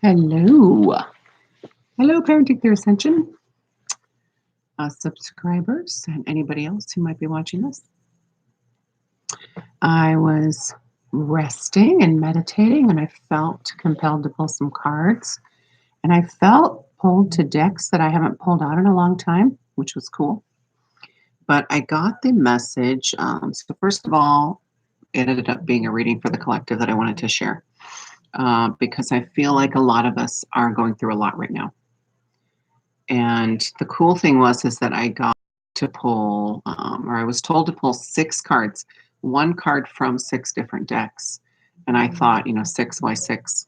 Hello. Hello, Parenting Through Ascension subscribers and anybody else who might be watching this. I was resting and meditating, and I felt compelled to pull some cards. And I felt pulled to decks that I haven't pulled out in a long time, which was cool. But I got the message. So, first of all, it ended up being a reading for the collective that I wanted to share because I feel like a lot of us are going through a lot right now. And the cool thing is that I got to pull, or I was told to pull 6 cards, one card from 6 different decks. And I thought, 6, why 6?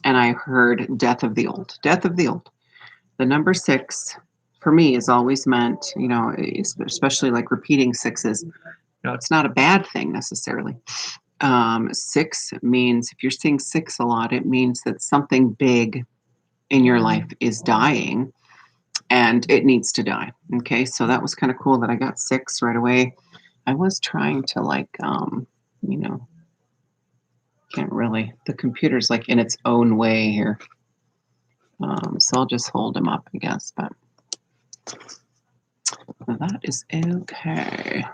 And I heard Death of the Old. Death of the Old. The number 6 for me is always meant, especially like repeating sixes. It's not a bad thing necessarily. 6 means, if you're seeing 6 a lot, it means that something big in your life is dying and it needs to die. Okay, so that was kind of cool that I got 6 right away. I was trying to can't really, the computer's like in its own way here. So I'll just hold them up, I guess, but that is okay.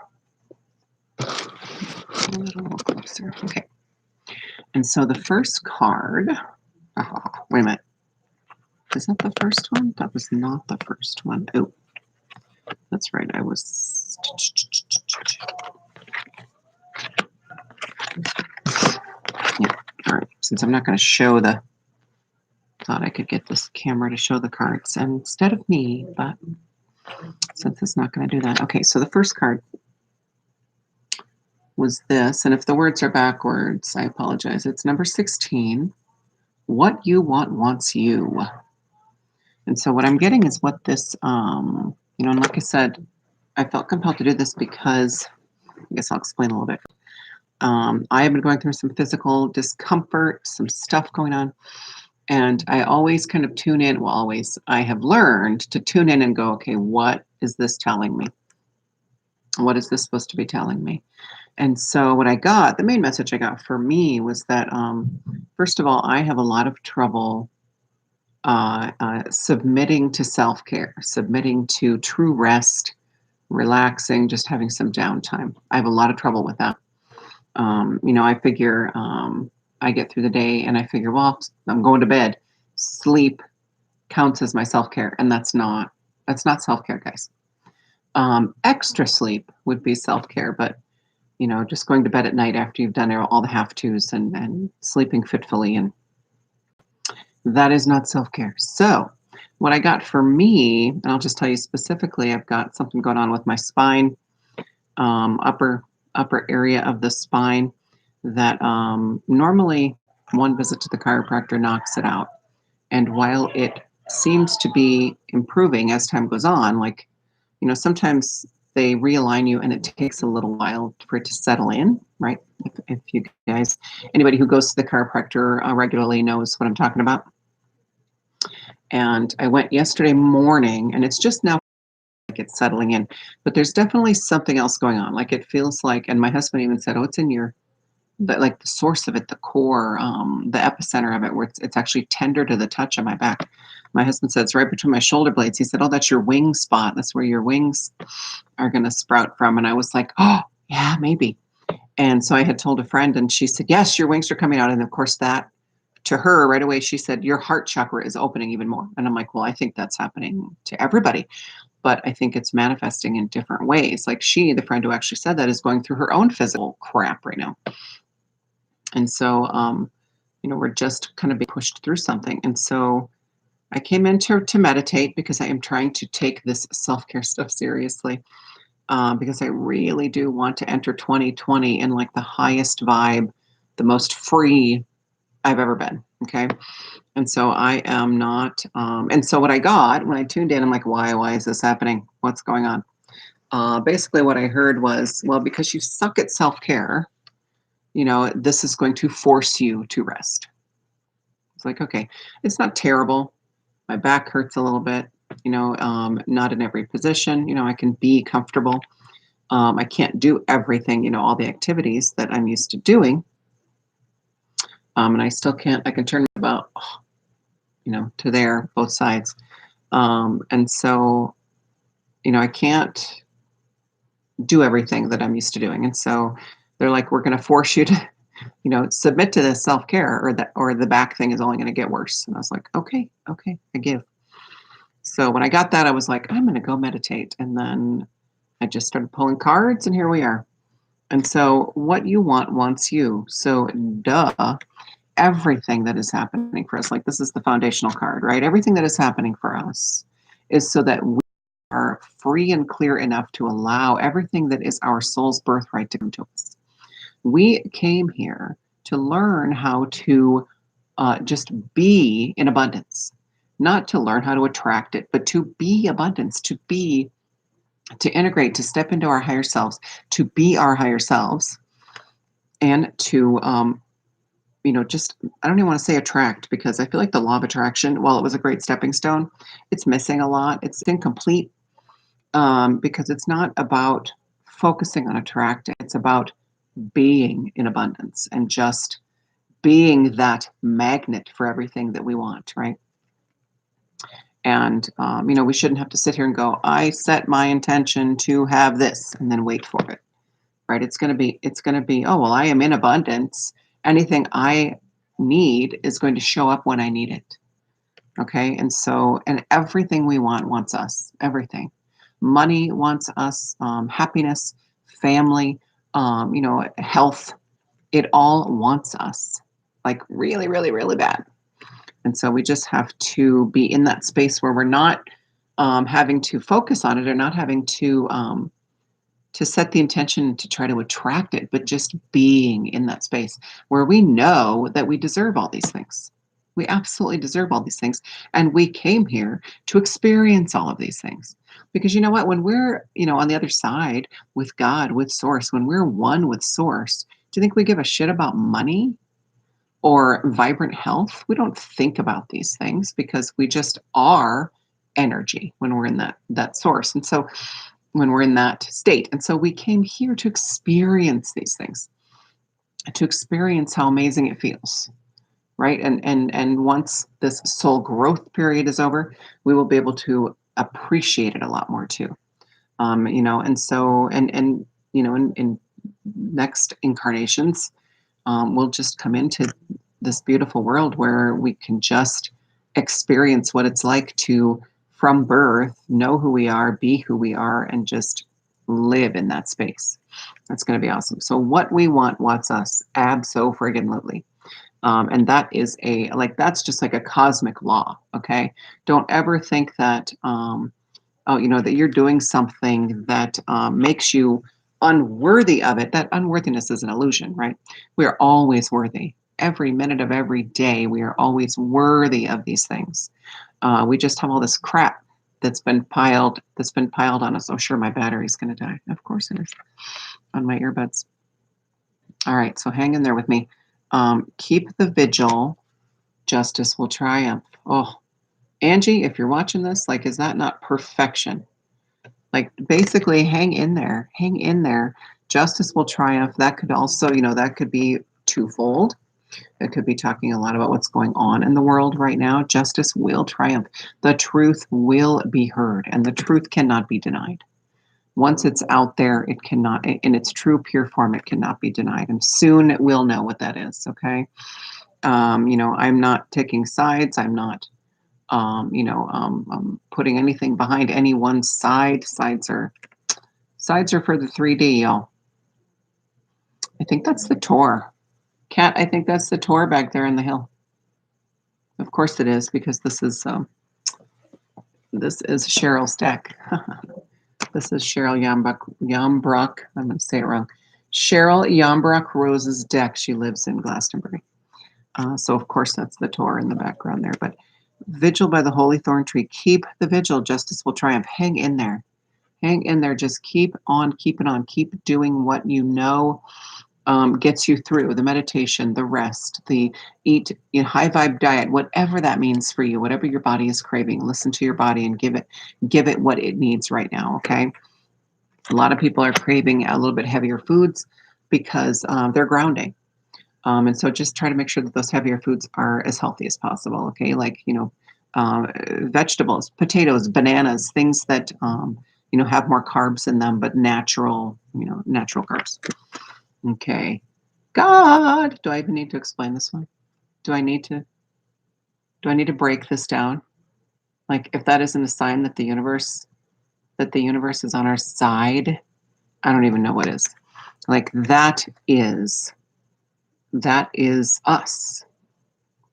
A little closer. Okay. And so the first card, wait a minute. Is that the first one? That was not the first one. Oh, that's right. I was. Yeah. All right. Since I'm not going to show thought I could get this camera to show the cards instead of me, but since it's not going to do that. Okay. So the first card was this. And if the words are backwards, I apologize. It's number 16. What you want wants you. And so what I'm getting is what this, and like I said, I felt compelled to do this because, I guess I'll explain a little bit. I have been going through some physical discomfort, some stuff going on. And I always kind of tune in. Well, always, I have learned to tune in and go, okay, what is this telling me? What is this supposed to be telling me? And so what I got, the main message I got for me was that, first of all, I have a lot of trouble submitting to self-care, submitting to true rest, relaxing, just having some downtime. I have a lot of trouble with that. I figure I get through the day and I figure, well, I'm going to bed. Sleep counts as my self-care, and that's not self-care, guys. Extra sleep would be self-care, but just going to bed at night after you've done all the have-tos and sleeping fitfully, and that is not self-care. So what I got for me, and I'll just tell you specifically, I've got something going on with my spine, upper area of the spine that normally one visit to the chiropractor knocks it out. And while it seems to be improving as time goes on, sometimes they realign you and it takes a little while for it to settle in, right? If you guys, anybody who goes to the chiropractor regularly knows what I'm talking about. And I went yesterday morning and it's just now like it's settling in, but there's definitely something else going on. Like it feels like, and my husband even said, oh, it's in the source of it, the core, the epicenter of it, where it's actually tender to the touch of my back. My husband said it's right between my shoulder blades. He said, oh, that's your wing spot. That's where your wings are going to sprout from. And I was like, oh, yeah, maybe. And so I had told a friend and she said, yes, your wings are coming out. And of course that to her right away, she said, your heart chakra is opening even more. And I'm like, well, I think that's happening to everybody, but I think it's manifesting in different ways. Like the friend who actually said that, is going through her own physical crap right now. And so, we're just kind of being pushed through something. And so I came in to meditate because I am trying to take this self-care stuff seriously, because I really do want to enter 2020 in like the highest vibe, the most free I've ever been. Okay. And so I am not, and so what I got when I tuned in, I'm like, why is this happening? What's going on? Basically what I heard was, well, because you suck at self-care, this is going to force you to rest. It's like, okay, it's not terrible. My back hurts a little bit, not in every position. I can be comfortable. I can't do everything, all the activities that I'm used to doing. And I still can't. I can turn about to there, both sides. And so I can't do everything that I'm used to doing. And so they're like, we're going to force you to submit to this self-care, or the back thing is only going to get worse. And I was like, okay, okay, I give. So when I got that, I was like, I'm going to go meditate. And then I just started pulling cards, and here we are. And so what you want wants you. So duh, everything that is happening for us, like this is the foundational card, right? Everything that is happening for us is so that we are free and clear enough to allow everything that is our soul's birthright to come to us. We came here to learn how to just be in abundance, not to learn how to attract it, but to be abundance, to integrate, to step into our higher selves, to be our higher selves, and to just, I don't even want to say attract, because I feel like the law of attraction, while it was a great stepping stone, it's missing a lot. It's incomplete, because it's not about focusing on attracting. It's about being in abundance and just being that magnet for everything that we want, right? And we shouldn't have to sit here and go, I set my intention to have this, and then wait for it, right? It's going to be, oh, well, I am in abundance. Anything I need is going to show up when I need it. Okay. And everything we want wants us, everything. Money wants us, happiness, family, health. It all wants us, like really, really, really bad. And so we just have to be in that space where we're not having to focus on it, or not having to set the intention to try to attract it, but just being in that space where we know that we deserve all these things. We absolutely deserve all these things. And we came here to experience all of these things. Because you know what? When we're, on the other side with God, with Source, when we're one with Source, do you think we give a shit about money or vibrant health? We don't think about these things because we just are energy when we're in that source. And so when we're in that state. And so we came here to experience these things, to experience how amazing it feels, right? And once this soul growth period is over, we will be able to appreciate it a lot more too. And so in next incarnations, we'll just come into this beautiful world where we can just experience what it's like to, from birth, know who we are, be who we are, and just live in that space. That's going to be awesome. So what we want wants us, abso-friggin-lutely. And that is that's just like a cosmic law. Okay. Don't ever think that, that you're doing something that makes you unworthy of it. That unworthiness is an illusion, right? We are always worthy. Every minute of every day, we are always worthy of these things. We just have all this crap that's been piled on us. Oh, sure, my battery's going to die. Of course it is, on my earbuds. All right, so hang in there with me. Keep the vigil. Justice will triumph. Oh, Angie, if you're watching this, like, is that not perfection? Like, basically, hang in there. Hang in there. Justice will triumph. That could also, that could be twofold. It could be talking a lot about what's going on in the world right now. Justice will triumph. The truth will be heard, and the truth cannot be denied. Once it's out there, it cannot, in its true pure form, it cannot be denied. And soon we'll know what that is. Okay. I'm not taking sides. I'm not, putting anything behind any one side. Sides are for the 3D, y'all. I think that's the Tor. Cat, I think that's the Tor back there in the hill. Of course it is, because this is Cheryl's deck. This is Cheryl Yambrock. I'm going to say it wrong. Cheryl Yambrock Rose's deck. She lives in Glastonbury. So of course that's the Tor in the background there. But vigil by the holy thorn tree. Keep the vigil. Justice will triumph. Hang in there. Hang in there. Just keep on keeping on. Keep doing what you know gets you through the meditation, the rest, the eat high vibe diet, whatever that means for you, whatever your body is craving. Listen to your body and give it what it needs right now. Okay. A lot of people are craving a little bit heavier foods because they're grounding. And so just try to make sure that those heavier foods are as healthy as possible. Okay, like uh, vegetables, potatoes, bananas, things that have more carbs in them, but natural, natural carbs. Okay. God, do I even need to explain this one? Do I need to? Do I need to break this down? Like, if that isn't a sign that the universe is on our side, I don't even know what is. Like that is us,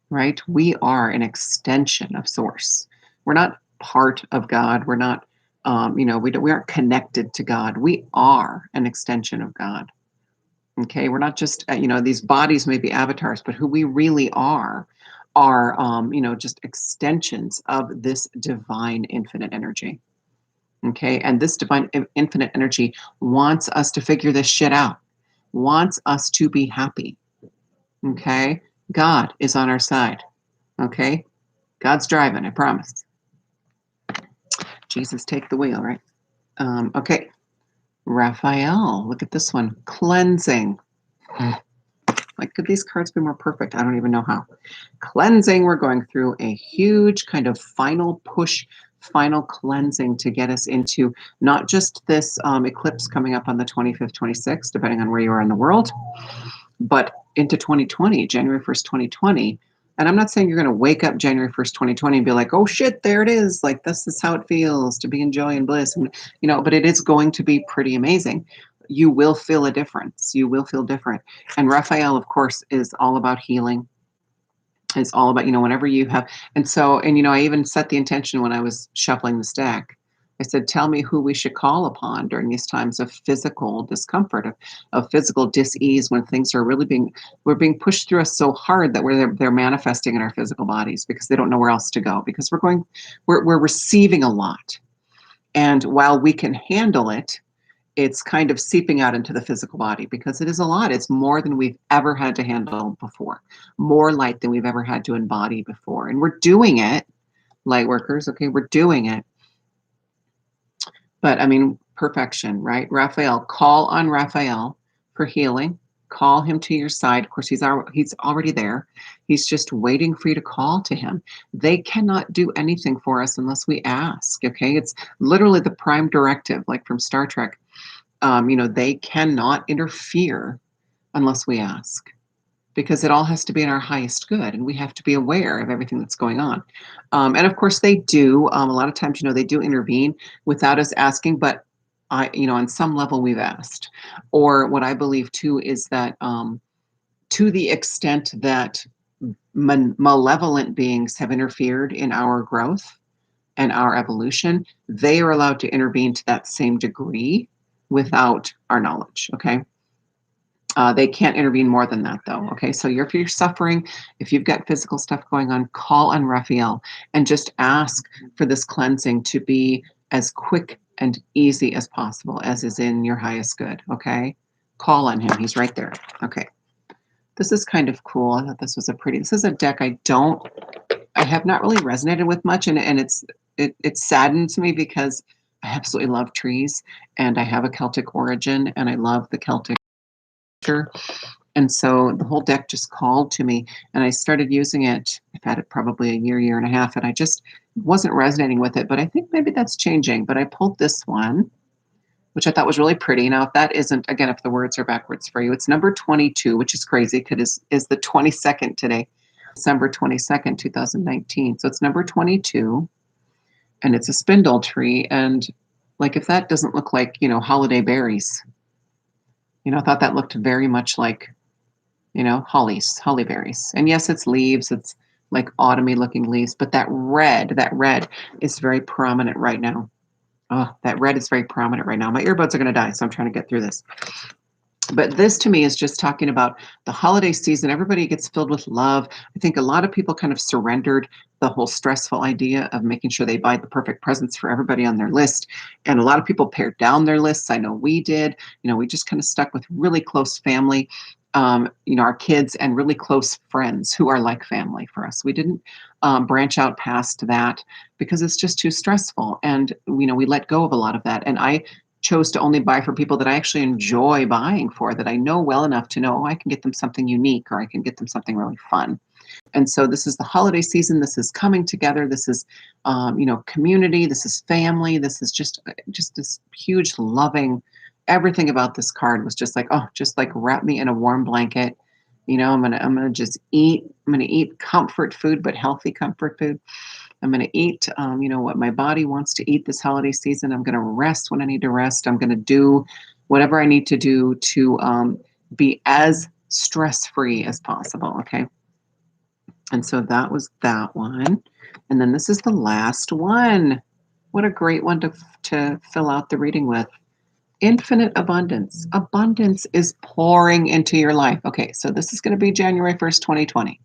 right? We are an extension of source. We're not part of God. We're not, we aren't connected to God. We are an extension of God. Okay, we're not just these bodies may be avatars, but who we really are just extensions of this divine infinite energy. Okay, and this divine infinite energy wants us to figure this shit out, wants us to be happy. Okay, God is on our side. Okay, God's driving, I promise. Jesus, take the wheel, right? Okay, Raphael, look at this one. Cleansing. Like, could these cards be more perfect? I don't even know how. Cleansing, we're going through a huge kind of final push, final cleansing to get us into not just this eclipse coming up on the 25th, 26th, depending on where you are in the world, but into 2020, January 1st, 2020. And I'm not saying you're going to wake up January 1st, 2020 and be like, oh shit, there it is. Like, this is how it feels to be in joy and bliss. And, but it is going to be pretty amazing. You will feel a difference. You will feel different. And Raphael, of course, is all about healing. It's all about, whenever you have, and I even set the intention when I was shuffling this deck. I said, tell me who we should call upon during these times of physical discomfort, of physical dis-ease, when things are really we're being pushed through us so hard that they're manifesting in our physical bodies because they don't know where else to go, because we're receiving a lot. And while we can handle it, it's kind of seeping out into the physical body because it is a lot. It's more than we've ever had to handle before, more light than we've ever had to embody before. And we're doing it, light workers. Okay, we're doing it. But I mean, perfection, right? Raphael, call on Raphael for healing. Call him to your side. Of course, he's already there. He's just waiting for you to call to him. They cannot do anything for us unless we ask. Okay, it's literally the prime directive, like from Star Trek. They cannot interfere unless we ask, because it all has to be in our highest good, and we have to be aware of everything that's going on. And of course, they do. A lot of times, they do intervene without us asking, but on some level, we've asked. Or what I believe too is that to the extent that malevolent beings have interfered in our growth and our evolution, they are allowed to intervene to that same degree without our knowledge. Okay. They can't intervene more than that, though. Okay. So if you're suffering, if you've got physical stuff going on, call on Raphael and just ask for this cleansing to be as quick and easy as possible, as is in your highest good. Okay. Call on him. He's right there. Okay. This is kind of cool. I thought this is a deck I have not really resonated with much. And it saddens me because I absolutely love trees, and I have a Celtic origin, and I love the Celtic culture. And so the whole deck just called to me, and I started using it. I've had it probably a year and a half, and I just wasn't resonating with it. But I think maybe that's changing. But I pulled this one, which I thought was really pretty. Now, if that isn't, again, if the words are backwards for you, it's number 22, which is crazy because is the 22nd today, December 22nd, 2019. So it's number 22. And it's a spindle tree. And like, if that doesn't look like, holiday berries, I thought that looked very much like, holly berries. And yes, it's leaves. It's like autumny looking leaves, but that red is very prominent right now. Oh, that red is very prominent right now. My earbuds are going to die, so I'm trying to get through this. But this to me is just talking about the holiday season. Everybody gets filled with love. I think a lot of people kind of surrendered the whole stressful idea of making sure they buy the perfect presents for everybody on their list. And a lot of people pared down their lists. I know we did. We just kind of stuck with really close family, our kids, and really close friends who are like family for us. We didn't branch out past that because it's just too stressful. And, we let go of a lot of that. And I chose to only buy for people that I actually enjoy buying for, that I know well enough to know, oh, I can get them something unique or I can get them something really fun. And so this is the holiday season. This is coming together. This is, community. This is family. This is just this huge loving. Everything about this card was just like, oh, just like wrap me in a warm blanket. I'm gonna just eat. I'm gonna eat comfort food, but healthy comfort food. I'm gonna eat, what my body wants to eat this holiday season. I'm gonna rest when I need to rest. I'm gonna do whatever I need to do to be as stress free as possible. Okay. And so that was that one. And then this is the last one. What a great one to fill out the reading with. Infinite abundance. Abundance is pouring into your life. Okay, so this is going to be January 1st, 2020.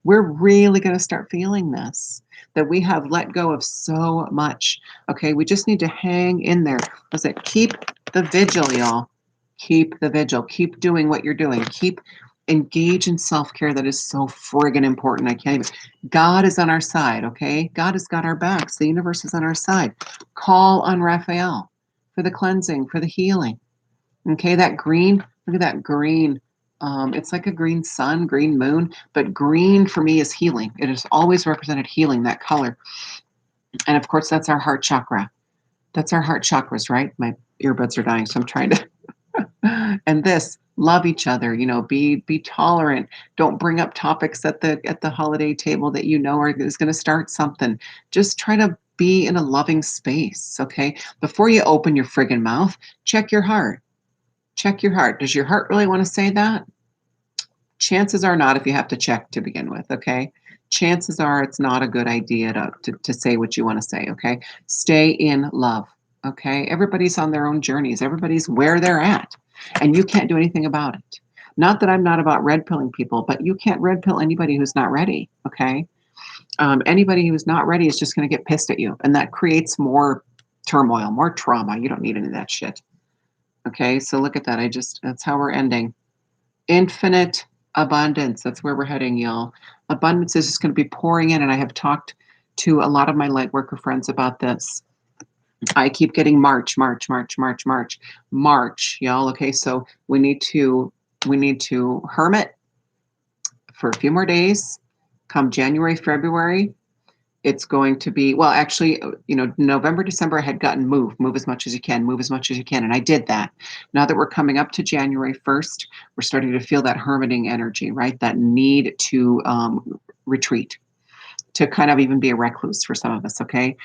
We're really going to start feeling this, that we have let go of so much. Okay, we just need to hang in there. Was it keep the vigil, y'all? Keep the vigil. Keep doing what you're doing. Keep engage in self-care. That is so friggin' important. I can't even. God is on our side, okay? God has got our backs. The universe is on our side. Call on Raphael for the cleansing, for the healing. Okay, that green, look at that green. It's like a green sun, green moon, but green for me is healing. It has always represented healing, that color. And of course, that's our heart chakra. That's our heart chakras, right? My earbuds are dying, so I'm trying to. And this, love each other, be tolerant. Don't bring up topics at the holiday table that is going to start something. Just try to be in a loving space, okay? Before you open your friggin' mouth, check your heart. Check your heart. Does your heart really want to say that? Chances are not, if you have to check to begin with, okay? Chances are it's not a good idea to say what you want to say, okay? Stay in love, okay? Everybody's on their own journeys. Everybody's where they're at, and you can't do anything about it. Not that I'm not about red pilling people, but you can't red pill anybody who's not ready, okay? Anybody who's not ready is just going to get pissed at you, and that creates more turmoil, more trauma. You don't need any of that shit. Okay, so look at that. That's how we're ending. Infinite abundance. That's where we're heading, y'all. Abundance is just going to be pouring in. And I have talked to a lot of my light worker friends about this. I keep getting March, March, March, March, March, March, y'all. Okay, so we need to hermit for a few more days. Come January, February, it's going to be, well, actually, November, December, I had gotten move as much as you can, move as much as you can. And I did that. Now that we're coming up to January 1st, we're starting to feel that hermiting energy, right? That need to retreat, to kind of even be a recluse for some of us, okay?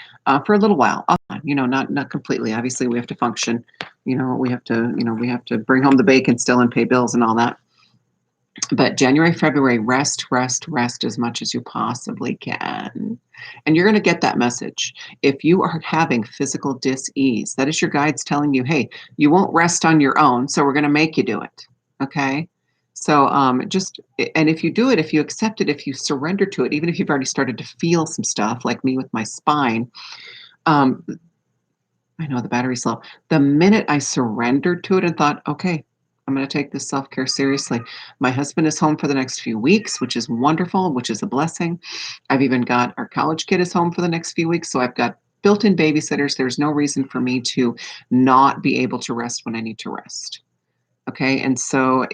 For a little while, not completely. Obviously, we have to function. We have to bring home the bacon still and pay bills and all that. But January, February, rest, rest, rest as much as you possibly can. And you're going to get that message. If you are having physical dis-ease, that is your guides telling you, hey, you won't rest on your own, so we're going to make you do it. Okay? So and if you do it, if you accept it, if you surrender to it, even if you've already started to feel some stuff, like me with my spine, um, I know the battery's low. The minute I surrendered to it and thought, okay, I'm going to take this self care seriously. My husband is home for the next few weeks, which is wonderful, which is a blessing. I've even got our college kid is home for the next few weeks. So I've got built in babysitters. There's no reason for me to not be able to rest when I need to rest. Okay. And so,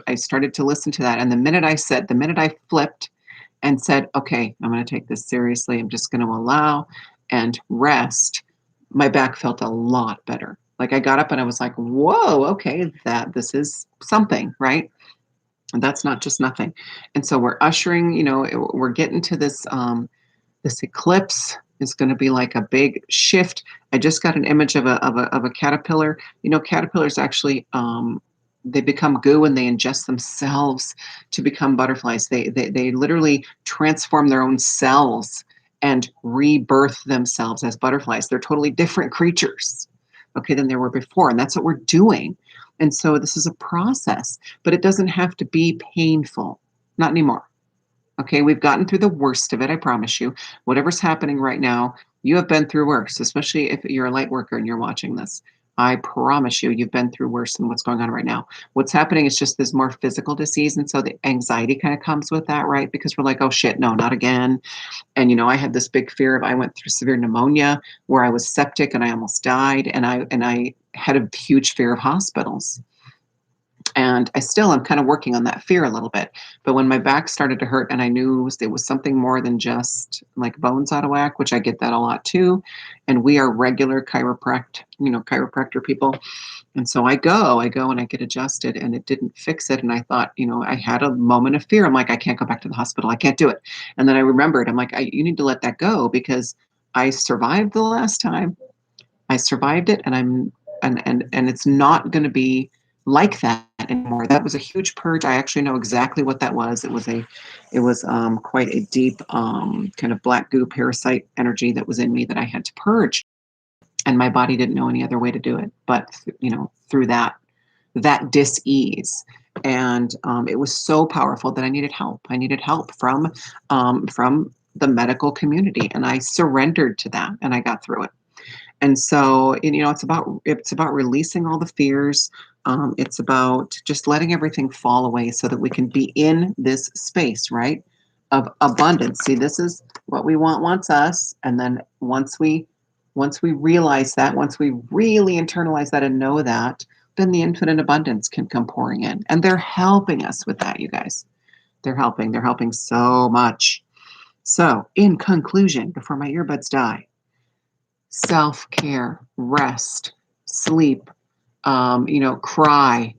I started to listen to that. And the minute I flipped and said, okay, I'm going to take this seriously, I'm just going to allow and rest, my back felt a lot better. Like I got up and I was like, whoa, okay, this is something, right? And that's not just nothing. And so we're ushering, we're getting to this eclipse is going to be like a big shift. I just got an image of a caterpillar. Caterpillars actually they become goo and they ingest themselves to become butterflies. They literally transform their own cells and rebirth themselves as butterflies. They're totally different creatures, okay, than they were before. And that's what we're doing. And so this is a process, but it doesn't have to be painful. Not anymore. Okay, we've gotten through the worst of it, I promise you. Whatever's happening right now, you have been through worse, especially if you're a light worker and you're watching this. I promise you've been through worse than what's going on right now. What's happening is just there's more physical disease. And so the anxiety kind of comes with that, right? Because we're like, oh shit, no, not again. And I had this big fear I went through severe pneumonia where I was septic and I almost died. And I had a huge fear of hospitals. And I still am kind of working on that fear a little bit. But when my back started to hurt and I knew it was something more than just like bones out of whack, which I get that a lot too. And we are regular chiropractor people. And so I go and I get adjusted and it didn't fix it. And I thought, I had a moment of fear. I'm like, I can't go back to the hospital. I can't do it. And then I remembered, I'm like, you need to let that go because I survived the last time. I survived it and it's not going to be like that anymore. That was a huge purge. I actually know exactly what that was. It was quite a deep kind of black goo parasite energy that was in me that I had to purge, and my body didn't know any other way to do it but through that dis-ease. And it was so powerful that I needed help. I needed help from the medical community, and I surrendered to that, and I got through it. And so, it's about releasing all the fears. It's about just letting everything fall away so that we can be in this space, right, of abundance. See, this is what we wants us, and then once we realize that, once we really internalize that and know that, then the infinite abundance can come pouring in, and they're helping us with that, you guys. They're helping so much. So, in conclusion, before my earbuds die, self-care, rest, sleep, cry,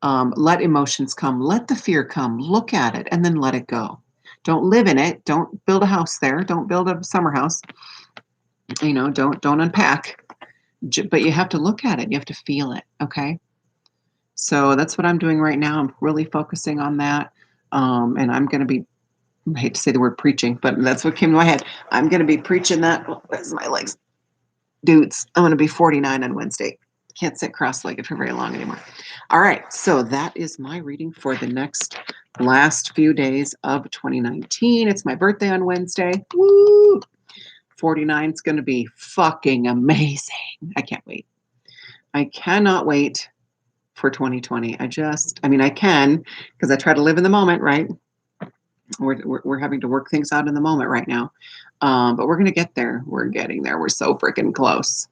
let emotions come, let the fear come, look at it, and then let it go. Don't live in it. Don't build a house there. Don't build a summer house. Don't unpack. But you have to look at it. You have to feel it. Okay. So that's what I'm doing right now. I'm really focusing on that. And I'm going to be, I hate to say the word preaching, but that's what came to my head. I'm going to be preaching that. Oh, there's my legs. Dudes, I'm going to be 49 on Wednesday. Can't sit cross-legged for very long anymore. All right, so that is my reading for the last few days of 2019. It's my birthday on Wednesday. Woo! 49 is going to be fucking amazing. I can't wait. I cannot wait for 2020. I can because I try to live in the moment, right? We're having to work things out in the moment right now. But we're going to get there. We're getting there. We're so freaking close.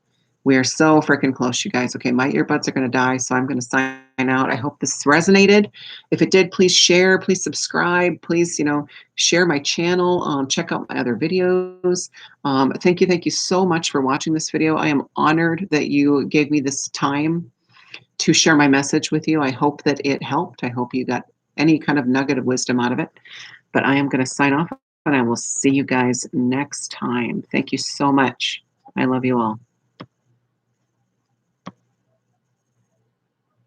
We are so freaking close, you guys. Okay, my earbuds are going to die, so I'm going to sign out. I hope this resonated. If it did, please share, please subscribe, please, share my channel, check out my other videos. Thank you so much for watching this video. I am honored that you gave me this time to share my message with you. I hope that it helped. I hope you got any kind of nugget of wisdom out of it. But I am going to sign off, and I will see you guys next time. Thank you so much. I love you all.